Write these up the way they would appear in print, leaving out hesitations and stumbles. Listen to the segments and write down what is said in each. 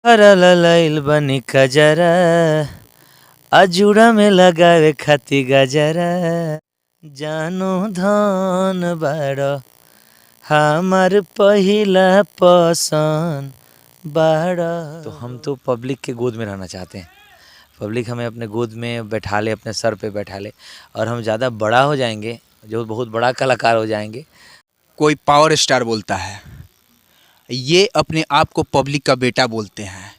ललैल बनी कजरा अजूड़ा में लगावे खाती गजरा जानो धन बाड़ो हमार पहिला पसंद बाड़ो। तो हम तो पब्लिक के गोद में रहना चाहते हैं। पब्लिक हमें अपने गोद में बैठा ले, अपने सर पे बैठा ले और हम ज़्यादा बड़ा हो जाएंगे, जो बहुत बड़ा कलाकार हो जाएंगे। कोई पावर स्टार बोलता है, ये अपने आप को पब्लिक का बेटा बोलते हैं।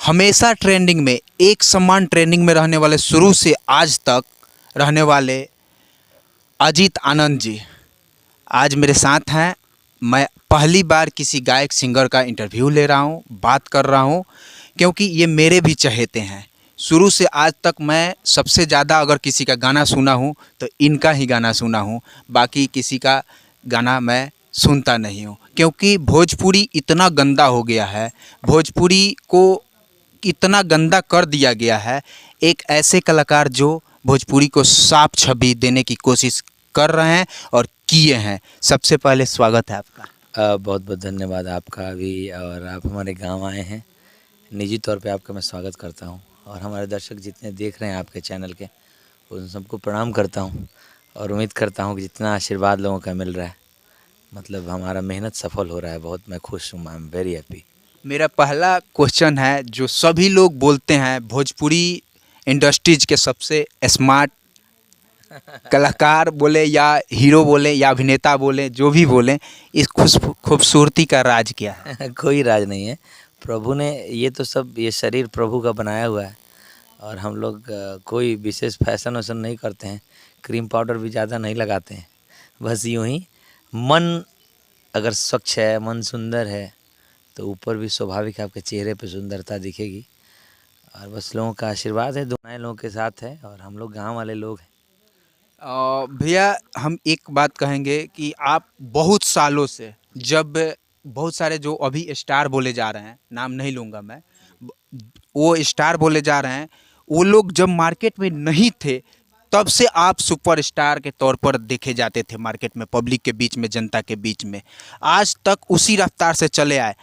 हमेशा ट्रेंडिंग में, एक समान ट्रेंडिंग में रहने वाले, शुरू से आज तक रहने वाले अजीत आनंद जी आज मेरे साथ हैं। मैं पहली बार किसी गायक सिंगर का इंटरव्यू ले रहा हूँ, बात कर रहा हूँ, क्योंकि ये मेरे भी चहेते हैं। शुरू से आज तक मैं सबसे ज़्यादा अगर किसी का गाना सुना हूँ तो इनका ही गाना सुना हूँ, बाकी किसी का गाना मैं सुनता नहीं हूँ, क्योंकि भोजपुरी इतना गंदा हो गया है, भोजपुरी को इतना गंदा कर दिया गया है। एक ऐसे कलाकार जो भोजपुरी को साफ छवि देने की कोशिश कर रहे हैं और किए हैं। सबसे पहले स्वागत है आपका। बहुत बहुत धन्यवाद आपका भी, और आप हमारे गांव आए हैं, निजी तौर पे आपका मैं स्वागत करता हूं। और हमारे दर्शक जितने देख रहे हैं आपके चैनल के, उन सबको प्रणाम करता हूं और उम्मीद करता हूं कि जितना आशीर्वाद लोगों का मिल रहा है, मतलब हमारा मेहनत सफल हो रहा है। बहुत मैं खुश हूँ, आई एम वेरी हैप्पी। मेरा पहला क्वेश्चन है, जो सभी लोग बोलते हैं भोजपुरी इंडस्ट्रीज के सबसे स्मार्ट कलाकार बोले या हीरो बोले या अभिनेता बोले, जो भी बोले, इस खूबसूरती का राज क्या है? कोई राज नहीं है, प्रभु ने ये तो सब, ये शरीर प्रभु का बनाया हुआ है। और हम लोग कोई विशेष फैशन वैसन नहीं करते हैं, क्रीम पाउडर भी ज़्यादा नहीं लगाते हैं। बस यूँ ही मन अगर स्वच्छ है, मन सुंदर है, तो ऊपर भी स्वाभाविक आपके चेहरे पे सुंदरता दिखेगी। और बस लोगों का आशीर्वाद है, दुआएं लोगों के साथ है, और हम लोग गांव वाले लोग हैं। भैया, हम एक बात कहेंगे कि आप बहुत सालों से, जब बहुत सारे जो अभी स्टार बोले जा रहे हैं, नाम नहीं लूँगा मैं, वो स्टार बोले जा रहे हैं, वो लोग जब मार्केट में नहीं थे तब से आप सुपरस्टार के तौर पर देखे जाते थे मार्केट में, पब्लिक के बीच में, जनता के बीच में। आज तक उसी रफ्तार से चले आए।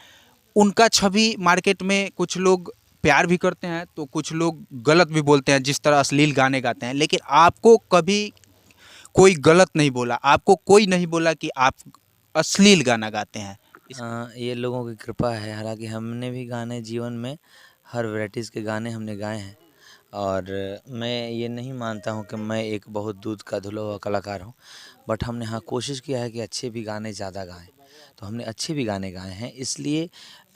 उनका छवि मार्केट में कुछ लोग प्यार भी करते हैं तो कुछ लोग गलत भी बोलते हैं, जिस तरह अश्लील गाने गाते हैं, लेकिन आपको कभी कोई गलत नहीं बोला, आपको कोई नहीं बोला कि आप अश्लील गाना गाते हैं। ये लोगों की कृपा है। हालांकि हमने भी गाने जीवन में हर वैराइटीज़ के गाने हमने गाए हैं, और मैं ये नहीं मानता हूँ कि मैं एक बहुत दूध का धुला हुआ कलाकार हूँ। बट हमने हाँ कोशिश किया है कि अच्छे भी गाने ज़्यादा गाएं, तो हमने अच्छे भी गाने गाए हैं। इसलिए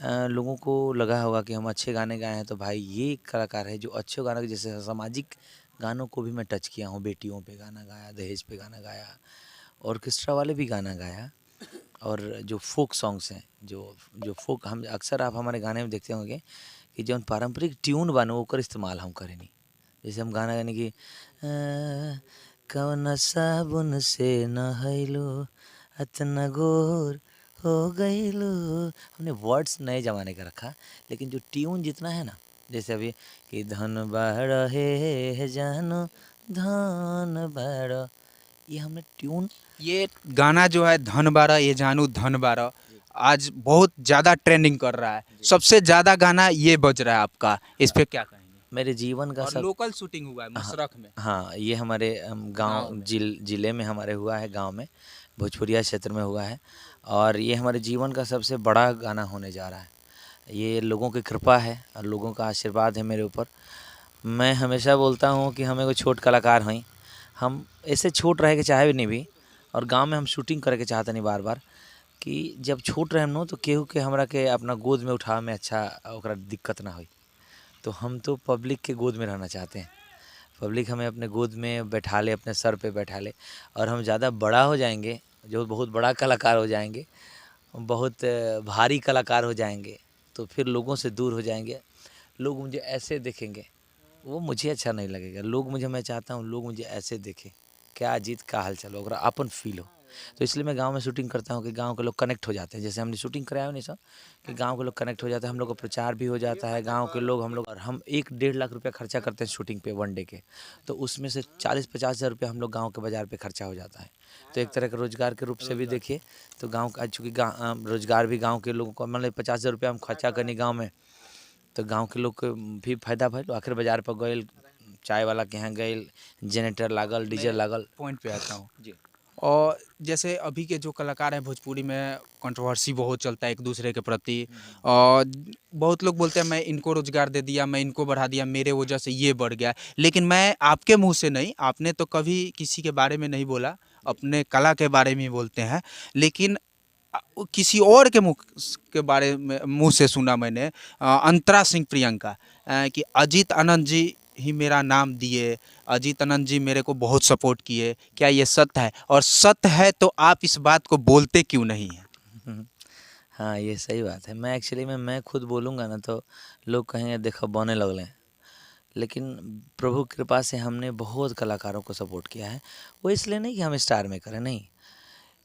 लोगों को लगा होगा कि हम अच्छे गाने गाए हैं, तो भाई ये कलाकार है जो अच्छे गानों, जैसे सामाजिक गानों को भी मैं टच किया हूँ। बेटियों पे गाना गाया, दहेज पे गाना गाया, ऑर्केस्ट्रा वाले भी गाना गाया। और जो फोक सॉन्ग्स हैं, जो जो फोक, हम अक्सर आप हमारे गाने में देखते होंगे कि जो पारंपरिक ट्यून बनो ओकर इस्तेमाल हम करें नहीं। जैसे हम गाना गाने की कौन साबुन से नहैलो अतना गोर हो गईलो, हमने वर्ड्स नए ज़माने का रखा, लेकिन जो ट्यून जितना है ना, जैसे अभी कि धन बाड़ हे जानो धन बाड़, ये हमने ट्यून। ये गाना जो है धन बारा ये जानू धन बारा, आज बहुत ज़्यादा ट्रेंडिंग कर रहा है। सबसे ज़्यादा गाना ये बज रहा है आपका, इस पे क्या कहेंगे? मेरे जीवन का और सब। लोकल शूटिंग हुआ है हाँ, मशरख में। हाँ, ये हमारे गांव जिले में हमारे हुआ है, गांव में भोजपुरिया क्षेत्र में हुआ है। और ये हमारे जीवन का सबसे बड़ा गाना होने जा रहा है। ये लोगों की कृपा है और लोगों का आशीर्वाद है मेरे ऊपर। मैं हमेशा बोलता हूँ कि हमें कोई छोट कलाकार हैं, हम ऐसे छोट रहे के चाहे भी नहीं भी, और गांव में हम शूटिंग करे के चाहते नहीं बार बार, कि जब छोट रहे न तो केहू के हमरा के अपना गोद में उठावे में अच्छा ओकरा दिक्कत ना हो। तो हम तो पब्लिक के गोद में रहना चाहते हैं। पब्लिक हमें अपने गोद में बैठा ले, अपने सर पे बैठा ले, और हम ज़्यादा बड़ा हो जाएंगे, जो बहुत बड़ा कलाकार हो जाएंगे, बहुत भारी कलाकार हो जाएंगे, तो फिर लोगों से दूर हो जाएंगे। लोग मुझे ऐसे देखेंगे, वो मुझे अच्छा नहीं लगेगा। लोग मुझे, मैं चाहता हूँ लोग मुझे ऐसे देखें, क्या अजीत का हाल चाल हो, अपन फील हो। तो इसलिए मैं गांव में शूटिंग करता हूँ कि गांव के लोग कनेक्ट हो जाते हैं। जैसे हमने शूटिंग कराया हो नहीं सर, कि गांव के लोग कनेक्ट हो जाते हैं, हम लोग का प्रचार भी हो जाता है, गांव के लोग हम लोग। और हम 1-1.5 लाख रुपया खर्चा करते हैं शूटिंग पे वन डे के, तो उसमें से 40-50 हज़ार रुपया हम लोग गाँव के बाज़ार पर खर्चा हो जाता है। तो एक तरह के रोज़गार के रूप से भी देखिए, तो गाँव का चूँकि रोज़गार भी गाँव के लोगों को, मतलब 50 हज़ार रुपया हम खर्चा करनी गाँव में, तो गांव के लोग के भी फायदा भइल। आखिर बाजार पर गए, चाय वाला के यहाँ गए, जनरेटर लागल, डीजल लागल। पॉइंट पे आता हूँ। जी। और जैसे अभी के जो कलाकार हैं भोजपुरी में, कंट्रोवर्सी बहुत चलता है एक दूसरे के प्रति। और बहुत लोग बोलते हैं मैं इनको रोजगार दे दिया, मैं इनको बढ़ा दिया, मेरे वजह से ये बढ़ गया। लेकिन मैं आपके मुंह से नहीं, आपने तो कभी किसी के बारे में नहीं बोला, अपने कला के बारे में ही बोलते हैं। लेकिन वो किसी और के मुंह के बारे में मुंह से सुना मैंने, अंतरा सिंह प्रियंका, कि अजीत आनंद जी ही मेरा नाम दिए, अजीत आनंद जी मेरे को बहुत सपोर्ट किए। क्या ये सत्य है? और सत्य है तो आप इस बात को बोलते क्यों नहीं हैं? हम्म, हाँ, ये सही बात है। मैं एक्चुअली में मैं खुद बोलूँगा ना तो लोग कहेंगे देखो बौने लगले हैं। लेकिन प्रभु की कृपा से हमने बहुत कलाकारों को सपोर्ट किया है। वो इसलिए नहीं कि हम स्टार में करें, नहीं,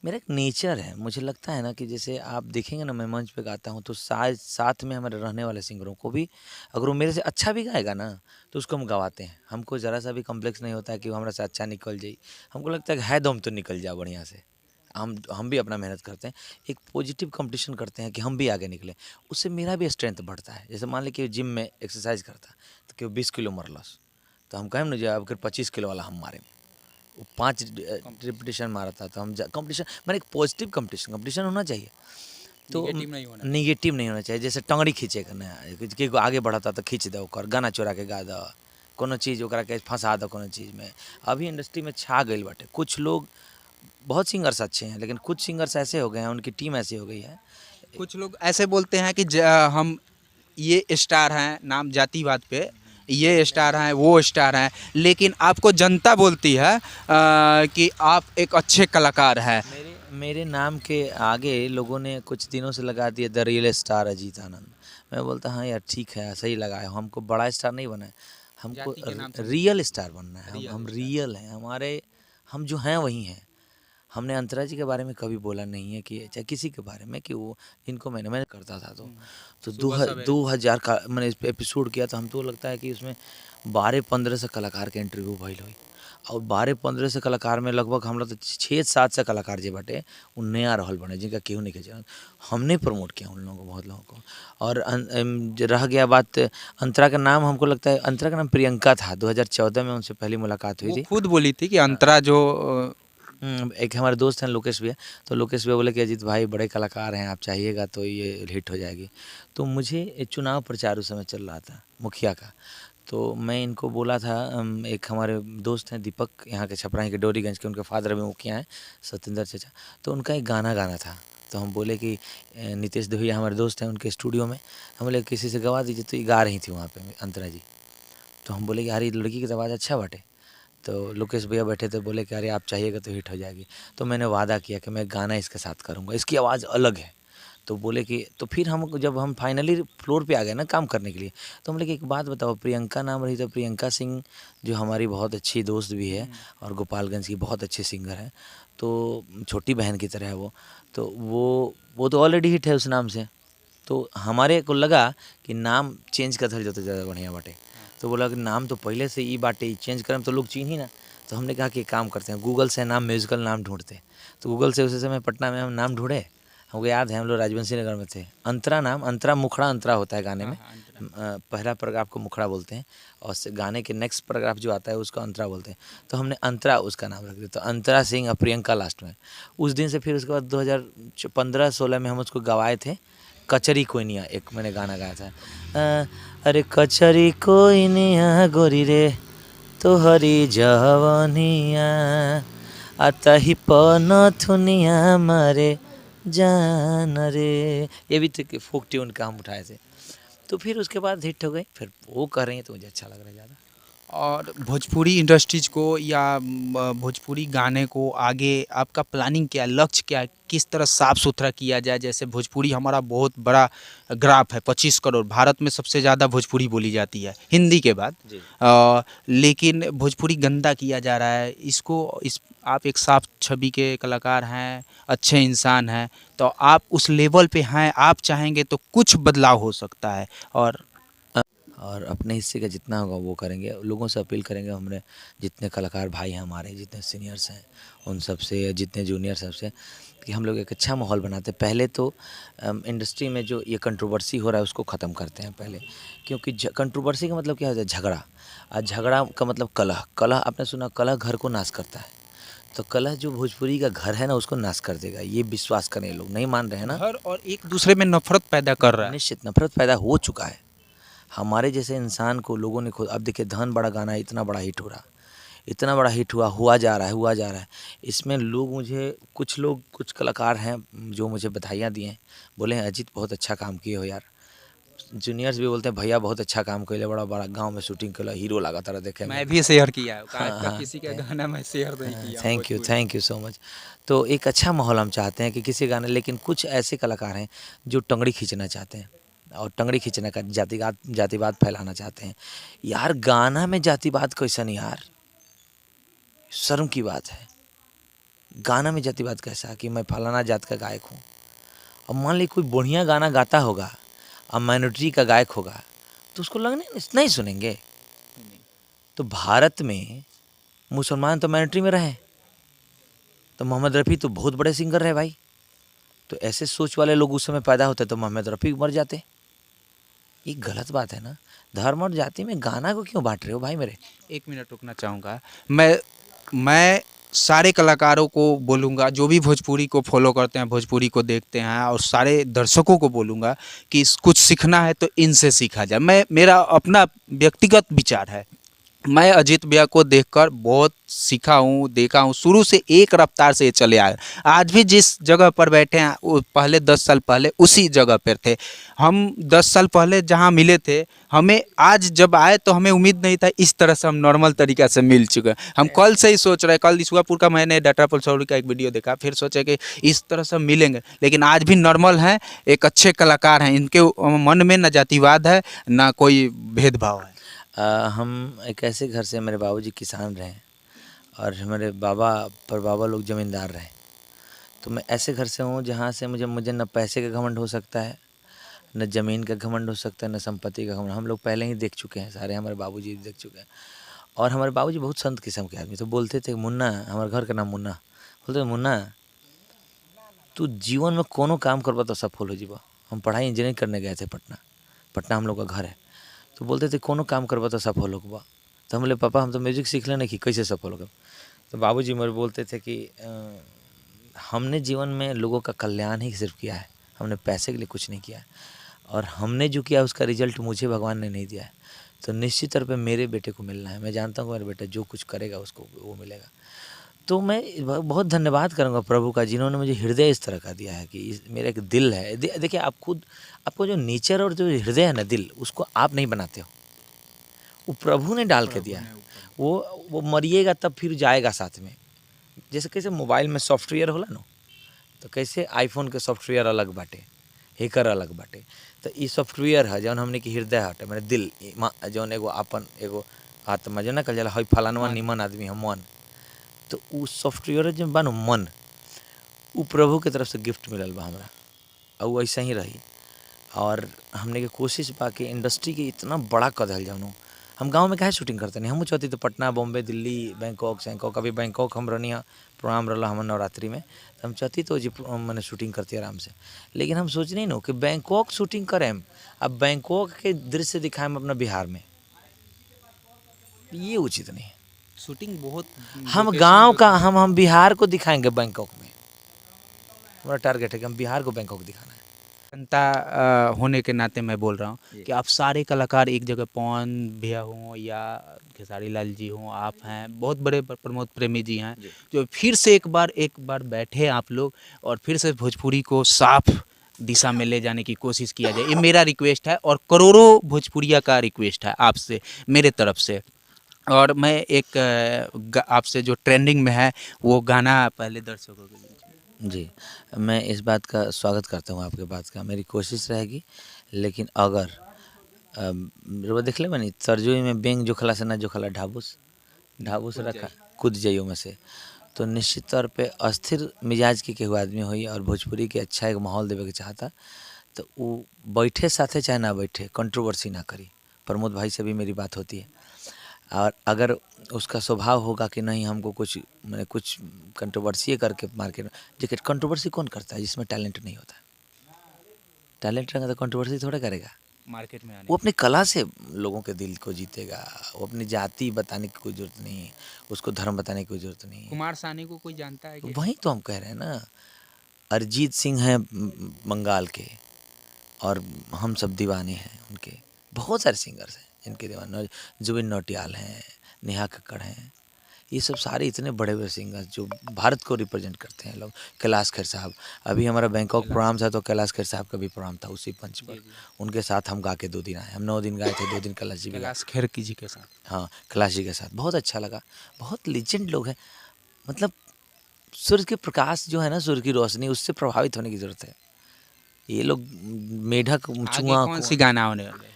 मेरा एक नेचर है। मुझे लगता है ना कि जैसे आप देखेंगे ना, मैं मंच पे गाता हूँ तो साथ में हमारे रहने वाले सिंगरों को भी, अगर वो मेरे से अच्छा भी गाएगा ना तो उसको हम गवाते हैं। हमको ज़रा सा भी कॉम्प्लेक्स नहीं होता है कि वो हमारे से अच्छा निकल जाए। हमको लगता है कि है दम तो निकल जाए बढ़िया से। हम भी अपना मेहनत करते हैं, एक पॉजिटिव कंपटीशन करते हैं कि हम भी आगे निकलें। उससे मेरा भी स्ट्रेंथ बढ़ता है। जैसे मान लीजिए कि जिम में एक्सरसाइज करता है तो कि 20 किलो मरलस, तो हम कहें ना जो अब 25 किलो वाला हम मारेंगे। वो 5 रिपीटेशन मारा था तो हम कंपटीशन, मैंने एक पॉजिटिव कंपटीशन होना चाहिए। तो निगेटिव नहीं होना चाहिए। जैसे टंगड़ी खींचे करना है कि आगे बढ़ता तो खींच दो, ओकर गाना चोरा के गा दो, कोनो चीज़ ओकरा के फंसा दो कोनो चीज़ में। अभी इंडस्ट्री में छा गई बाटे कुछ लोग, बहुत सिंगर्स अच्छे हैं लेकिन कुछ सिंगर्स ऐसे हो गए हैं, उनकी टीम ऐसी हो गई है। कुछ लोग ऐसे बोलते हैं कि हम ये स्टार हैं, नाम जातिवाद पे, ये स्टार हैं, वो स्टार हैं, लेकिन आपको जनता बोलती है कि आप एक अच्छे कलाकार हैं। मेरे नाम के आगे लोगों ने कुछ दिनों से लगा दिया द रियल स्टार अजीत आनंद। मैं बोलता हाँ यार ठीक है, सही लगाया। हमको बड़ा स्टार नहीं बना है, हमको रियल स्टार बनना है। हम रियल हैं, हमारे हम जो हैं वही हैं। हमने अंतरा जी के बारे में कभी बोला नहीं है कि चाहे किसी के बारे में कि वो इनको मैंने करता था तो 2000 का मैंने एपिसोड किया था। हमको लगता है कि उसमें 12-15 से कलाकार के इंटरव्यू भइल हुई, और 12-15 से कलाकार में लगभग हम लोग तो 6-7 से कलाकार जे बाटे वो नया रहल बने, जिनका केहू नहीं के हमने प्रमोट किया उन लोगों को, बहुत लोगों को। और रह गया बात अंतरा का नाम, हमको लगता है अंतरा का नाम प्रियंका था। 2014 में उनसे पहली मुलाकात हुई थी। खुद बोली थी कि अंतरा जो एक हमारे दोस्त हैं लोकेश भैया, तो लोकेश भैया बोले कि अजीत भाई बड़े कलाकार हैं, आप चाहिएगा तो ये हिट हो जाएगी। तो मुझे चुनाव प्रचार उस समय चल रहा था मुखिया का, तो मैं इनको बोला था, एक हमारे दोस्त हैं दीपक, यहाँ के छपरा के डोरीगंज के, उनके फादर भी मुखिया हैं, सत्येंद्र चाचा। तो उनका एक गाना गाना था, तो हम बोले कि नीतीश दहिया हमारे दोस्त हैं, उनके स्टूडियो में हम बोले किसी से गवा दीजिए। तो ये गा रही थी वहाँ पे अंतरा जी। तो हम बोले कि यार ये लड़की की तो आवाज़ अच्छा बाटे। तो लोकेश भैया बैठे थे, बोले कि अरे आप चाहिएगा तो हिट हो जाएगी। तो मैंने वादा किया कि मैं गाना इसके साथ करूँगा, इसकी आवाज़ अलग है। तो बोले कि तो फिर हम जब हम फाइनली फ्लोर पे आ गए ना काम करने के लिए, तो हम बोले कि एक बात बताओ, प्रियंका नाम रही तो प्रियंका सिंह जो हमारी बहुत अच्छी दोस्त भी है और गोपालगंज की बहुत अच्छी सिंगर है, तो छोटी बहन की तरह है वो, तो वो तो ऑलरेडी हिट है उस नाम से। तो हमारे को लगा कि नाम चेंज कर जो तो ज़्यादा बढ़िया बाटे। तो बोला कि नाम तो पहले से ई बाटे, चेंज करम तो लोग चिन्ह ही ना। तो हमने कहा कि एक काम करते हैं, गूगल से नाम म्यूजिकल नाम ढूंढते। तो गूगल से उस समय पटना में हम नाम ढूंढे, हमको याद है हम लोग राजवंशी नगर में थे। अंतरा नाम, अंतरा मुखड़ा अंतरा होता है गाने में। पहला पैराग्राफ को मुखड़ा बोलते हैं और गाने के नेक्स्ट पैराग्राफ जो आता है उसको अंतरा बोलते हैं। तो हमने अंतरा उसका नाम रख दिया, तो अंतरा सिंह और प्रियंका लास्ट में। उस दिन से फिर उसके बाद 2015-16 में हम उसको गवाए थे कचरी कोइनिया, एक मैंने गाना गाया था, अरे कचरी कोइनिया गोरी रे तो हरी जवनिया आता ही पनथुनिया मारे जान रे। ये भी तो फोक ट्यून का हम उठाए थे। तो फिर उसके बाद हिट हो गई, फिर वो कर रही है तो मुझे अच्छा लग रहा है ज़्यादा। और भोजपुरी इंडस्ट्रीज को या भोजपुरी गाने को आगे आपका प्लानिंग क्या है, लक्ष्य क्या है, किस तरह साफ सुथरा किया जाए? जैसे भोजपुरी हमारा बहुत बड़ा ग्राफ है, 25 करोड़, भारत में सबसे ज़्यादा भोजपुरी बोली जाती है हिंदी के बाद। लेकिन भोजपुरी गंदा किया जा रहा है इसको। आप एक साफ छवि के कलाकार हैं, अच्छे इंसान हैं, तो आप उस लेवल पे हैं, आप चाहेंगे तो कुछ बदलाव हो सकता है। और अपने हिस्से का जितना होगा वो करेंगे। लोगों से अपील करेंगे, हमने जितने कलाकार भाई हैं हमारे, जितने सीनियर्स हैं उन सब से, जितने जूनियर सबसे, कि हम लोग एक अच्छा माहौल बनाते हैं। पहले तो इंडस्ट्री में जो ये कंट्रोवर्सी हो रहा है उसको ख़त्म करते हैं पहले, क्योंकि कंट्रोवर्सी का मतलब क्या होता है? झगड़ा। और झगड़ा का मतलब कलह। कलह आपने सुना, कलह घर को नाश करता है। तो कलह जो भोजपुरी का घर है ना उसको नाश कर देगा, ये विश्वास करें। लोग नहीं मान रहे हैं ना। घर और एक दूसरे में नफरत पैदा कर रहा है। निश्चित नफरत पैदा हो चुका है। हमारे जैसे इंसान को लोगों ने खुद, अब देखिए धन बड़ा गाना इतना बड़ा हिट हो रहा, इतना बड़ा हिट हुआ जा रहा है, हुआ जा रहा है। इसमें लोग, मुझे कुछ लोग, कुछ कलाकार हैं जो मुझे बधाइयाँ दिए हैं, बोले हैं अजीत बहुत अच्छा काम किए हो यार। जूनियर्स भी बोलते हैं भैया बहुत अच्छा काम किए, बड़ा बड़ा गांव में शूटिंग किया, हीरो लगा तारा देखे में। मैं भी शेयर किया है, आज हाँ तक हाँ, किसी का गाना मैं शेयर नहीं किया हूँ thank you, Bhojpuri. Thank you so much. तो एक अच्छा माहौल हम चाहते हैं कि किसी गाने, लेकिन कुछ ऐसे कलाकार हैं जो टंगड़ी खींचना चाहते हैं, और टंगड़ी खींचने का जातिवाद फैलाना चाहते हैं। यार गाना में जातिवाद कैसा? नहीं यार, शर्म की बात है। गाना में जातिवाद कैसा कि मैं फलाना जात का गायक हूँ? अब मान ली कोई बढ़िया गाना गाता होगा और माइनॉरिटी का गायक होगा तो उसको लगने नहीं सुनेंगे। तो भारत में मुसलमान तो माइनॉरिटी में रहे, तो मोहम्मद रफ़ी तो बहुत बड़े सिंगर रहे भाई। तो ऐसे सोच वाले लोग उस समय पैदा होते तो मोहम्मद रफ़ी मर जाते। ये गलत बात है ना। धर्म और जाति में गाना को क्यों बांट रहे हो भाई मेरे? 1 मिनट रुकना चाहूँगा। मैं सारे कलाकारों को बोलूँगा, जो भी भोजपुरी को फॉलो करते हैं, भोजपुरी को देखते हैं, और सारे दर्शकों को बोलूँगा कि कुछ सीखना है तो इनसे सीखा जाए। मेरा अपना व्यक्तिगत विचार है। मैं अजीत भैया को देखकर बहुत सीखा हूँ, देखा हूँ। शुरू से एक रफ्तार से ये चले आए। आज भी जिस जगह पर बैठे हैं वो पहले 10 साल पहले उसी जगह पर थे। हम 10 साल पहले जहाँ मिले थे, हमें आज जब आए तो हमें उम्मीद नहीं था इस तरह से हम नॉर्मल तरीक़ा से मिल चुके हैं। हम कल से ही सोच रहे हैं, कल ईश्वरपुर का मैंने डाटा पलसौड़ी का एक वीडियो देखा, फिर सोचे कि इस तरह से हम मिलेंगे, लेकिन आज भी नॉर्मल हैं, एक अच्छे कलाकार हैं। इनके मन में न जातिवाद है ना कोई भेदभाव है। हम एक ऐसे घर से, मेरे बाबूजी किसान रहे और हमारे बाबा लोग ज़मींदार रहे। तो मैं ऐसे घर से हूँ जहाँ से मुझे न पैसे का घमंड हो सकता है, न ज़मीन का घमंड हो सकता है, न संपत्ति का घमंड। हम लोग पहले ही देख चुके हैं, सारे हमारे बाबूजी देख चुके हैं। और हमारे बाबूजी बहुत संत किस्म के आदमी। तो बोलते थे मुन्ना, हमारे घर का नाम मुन्ना, बोलते थे मुन्ना तू जीवन में कोनो काम करबा तो सफल हो जीवा। हम पढ़ाई इंजीनियरिंग करने गए थे पटना हम लोग का घर है। तो बोलते थे कोनो काम करबा तो सफल हो बा। तो हम बोले पापा हम तो म्यूजिक सीख लेने की, कैसे सफल हो गए? तो बाबूजी मेरे बोलते थे कि हमने जीवन में लोगों का कल्याण ही सिर्फ किया है, हमने पैसे के लिए कुछ नहीं किया है, और हमने जो किया उसका रिजल्ट मुझे भगवान ने नहीं दिया है। तो निश्चित तौर पे मेरे बेटे को मिलना है। मैं जानता हूँ मेरा बेटा जो कुछ करेगा उसको वो मिलेगा। तो मैं बहुत धन्यवाद करूँगा प्रभु का, जिन्होंने मुझे हृदय इस तरह का दिया है कि मेरा एक दिल है। देखिए आप खुद, आपको जो नेचर और जो हृदय है ना, दिल, उसको आप नहीं बनाते हो, वो प्रभु ने डाल के दिया है। वो मरिएगा तब फिर जाएगा साथ में। जैसे कैसे मोबाइल में सॉफ्टवेयर होला ना, तो कैसे आईफोन के सॉफ्टवेयर अलग बाटे, हैकर अलग बाटे। तो ये सॉफ्टवेयर है जौन हमने की हृदय हटे, मेरे दिल, जौन एगो आपन एगो आत्मा, जो ना कल जाला हई फलानवा निमन आदमी है मन। तो उ सॉफ्टवेयर जो बा मन, उ प्रभु के तरफ से गिफ्ट मिलल बा हमरा, और वो ऐसा ही रही। और हमने के कोशिश बा कि इंडस्ट्री के इतना बड़ा कदल जाऊँ। हम गांव में काहे शूटिंग करते नहीं? हम चाहती तो पटना, बॉम्बे, दिल्ली, बैंकॉक, अभी बैंकॉक हम रहनी प्रोग्राम रहा हमारे नवरात्रि में, तो हम चाहती तो जी मैंने शूटिंग करती आराम से। लेकिन हम सोच नहीं नो कि बैंकॉक शूटिंग करें, अब बैंकॉक के दृश्य दिखाएं अपना बिहार में, ये उचित नहीं है। शूटिंग बहुत हम गांव का, हम बिहार को दिखाएंगे बैंकॉक में। हमारा टारगेट है कि हम बिहार को बैंकॉक दिखाना है। जनता होने के नाते मैं बोल रहा हूँ कि आप सारे कलाकार एक जगह, पवन भैया हों या खेसारी लाल जी हों, आप हैं, बहुत बड़े प्रमोद प्रेमी जी हैं, जो फिर से एक बार बैठे आप लोग और फिर से भोजपुरी को साफ दिशा में ले जाने की कोशिश किया जाए। ये मेरा रिक्वेस्ट है और करोड़ों भोजपुरिया का रिक्वेस्ट है आपसे, मेरे तरफ से। और मैं एक आपसे जो ट्रेंडिंग में है वो गाना पहले दर्शकों के बीच में। जी, मैं इस बात का स्वागत करता हूँ, आपके बात का। मेरी कोशिश रहेगी, लेकिन अगर वो देख ले बनी सरजोई में बेंग जो खला से ना जो खला ढाबूस रखा कूद जाइयो में से, तो निश्चित तौर पे अस्थिर मिजाज के केहू आदमी हुई और भोजपुरी के अच्छा एक माहौल देवे के चाहता, तो वो बैठे साथे चाहे ना बैठे कंट्रोवर्सी ना करी। प्रमोद भाई से भी मेरी बात होती है। और अगर उसका स्वभाव होगा कि नहीं हमको कुछ मैंने कुछ कंट्रोवर्सी करके मार्केट में, देखिए कंट्रोवर्सी कौन करता है जिसमें टैलेंट नहीं होता। टैलेंट रहेगा तो कंट्रोवर्सी थोड़ा करेगा। मार्केट में आने वो अपनी कला से लोगों के दिल को जीतेगा। वो अपनी जाति बताने की कोई ज़रूरत नहीं है, उसको धर्म बताने की कोई ज़रूरत नहीं है। कुमार सानी को कोई जानता है कि वही तो हम कह रहे हैं ना, अरिजीत सिंह हैं बंगाल के, और हम सब दीवाने हैं उनके। बहुत सारे सिंगर्स हैं जिनके दीवाने, जुबिन नौटियाल हैं, नेहा कक्कड़ हैं, ये सब सारे इतने बड़े बड़े सिंगर्स जो भारत को रिप्रेजेंट करते हैं लोग। कैलाश खेर साहब, अभी हमारा बैंकॉक प्रोग्राम था तो कैलाश खेर साहब का भी प्रोग्राम था उसी मंच पर। उनके साथ हम गा के 2 दिन आए, हम 9 दिन गाए थे, 2 दिन कैलाश जी भी गाए। कैलाश खेर की जी के साथ? हाँ, कैलाश जी के साथ बहुत अच्छा लगा। बहुत लीजेंड लोग हैं, मतलब सूर्य के प्रकाश जो है ना, सूर्य की रोशनी, उससे प्रभावित होने की ज़रूरत है। ये लोग मेढक आगे चुआ कौन सी गाना होने वाला है?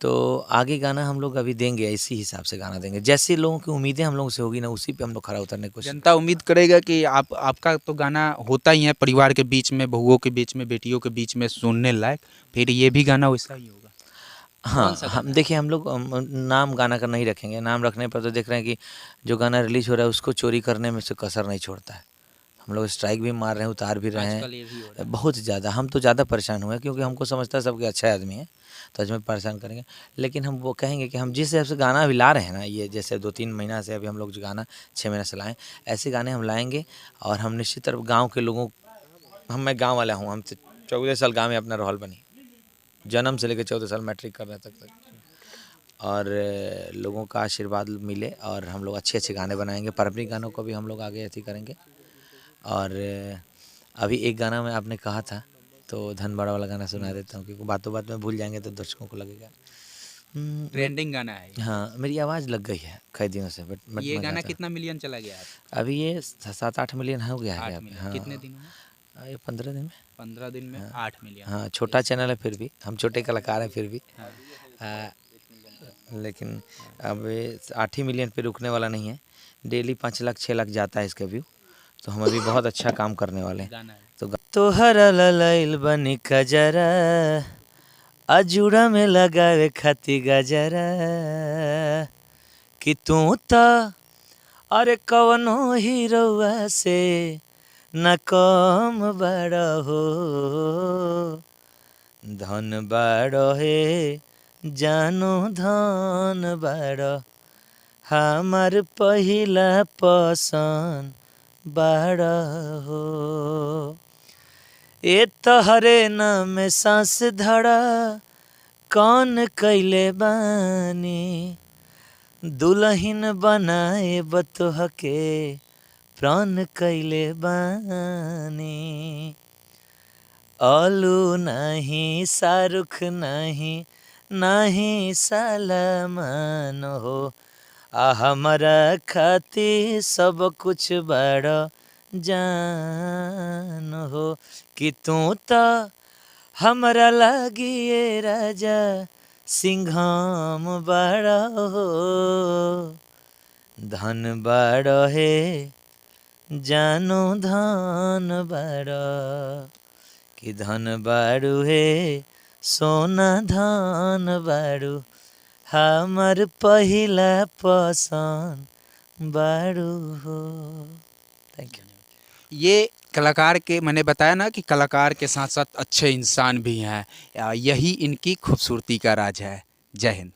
तो आगे गाना हम लोग अभी देंगे, इसी हिसाब से गाना देंगे, जैसे लोगों की उम्मीदें हम लोगों से होगी ना, उसी पे हम लोग खरा उतरने की कोशिश। जनता उम्मीद करेगा कि आपका तो गाना होता ही है परिवार के बीच में, बहुओं के बीच में, बेटियों के बीच में सुनने लायक, फिर ये भी गाना वैसा ही होगा। हाँ, हम देखिए हम लोग नाम गाना का नहीं रखेंगे। नाम रखने पर तो देख रहे हैं कि जो गाना रिलीज हो रहा है उसको चोरी करने में से कसर नहीं छोड़ता है। हम लोग स्ट्राइक भी मार रहे हैं, उतार भी रहे आजकल ये भी हो रहा हैं बहुत ज़्यादा। हम तो ज़्यादा परेशान हुए क्योंकि हमको समझता है सबके अच्छा आदमी है, तो आज में परेशान करेंगे। लेकिन हम वो कहेंगे कि हम जिस हिसाब से गाना अभी ला रहे हैं ना, ये जैसे 2-3 महीना से अभी हम लोग जो गाना 6 महीने से लाएँ, ऐसे गाने हम लाएँगे। और हम निश्चित तरफ गाँव के लोगों, मैं गाँव वाला हूँ, हम 14 साल गाँव में अपना रहल बनी, जन्म से लेकर 14 साल मैट्रिक कर रहे तक। और लोगों का आशीर्वाद मिले और हम लोग अच्छे अच्छे गाने बनाएंगे। पारंपरिक गानों को भी हम लोग आगे ऐसे करेंगे। और अभी एक गाना में आपने कहा था तो धनबाड़ा वाला गाना सुना देता हूँ, क्योंकि बातों बात में भूल जाएंगे तो दर्शकों को लगेगा। ट्रेंडिंग गाना है ये। हाँ, मेरी आवाज़ लग गई है कई दिनों से, बट ये मैं गाना गाता हूँ। कितना मिलियन चला गया आप? अभी ये 7-8 मिलियन हो गया है 8 यहाँ पे। मिलियन हाँ, कितने दिनों में? ये 15 दिन में। 15 दिन में 8 मिलियन। हाँ, छोटा चैनल है फिर भी, हम छोटे कलाकार हैं फिर भी। हाँ। लेकिन अब 8 ही मिलियन पे रुकने वाला नहीं है, डेली 5 लाख 6 लाख जाता है इसका व्यू। तो हम अभी बहुत अच्छा काम करने वाले हैं। गाना है। तो हरा ललाइल बनी कजरा, अजूड़ा में लगावे खाती गजरा, कि तू तो अरे कवनो हीरोआ से न कम बड़ा हो, धन बड़ो हे जानो धन बड़ो, हमार पहिला पसंद बड़ा हो। ए तहरे नाम में सांस धड़ा कौन कैले बानी, दुल्हन बनाए बतोह के प्राण कैले बानी। अलू नहीं शाहरुख नहीं, नहीं सलमान हो, आ हमारा खाती सब कुछ बड़ा जान हो, कि तू तो हमरा लागिए राजा सिंघम बड़ा हो, धन बड़ा है जानो धन बड़ा, कि धन बाड़ू है सोना धन बाड़ू, हमार पहिला पसंद बाड़ू हो। Thank you. ये कलाकार के, मैंने बताया ना कि कलाकार के साथ साथ अच्छे इंसान भी हैं, यही इनकी खूबसूरती का राज है। जय हिंद।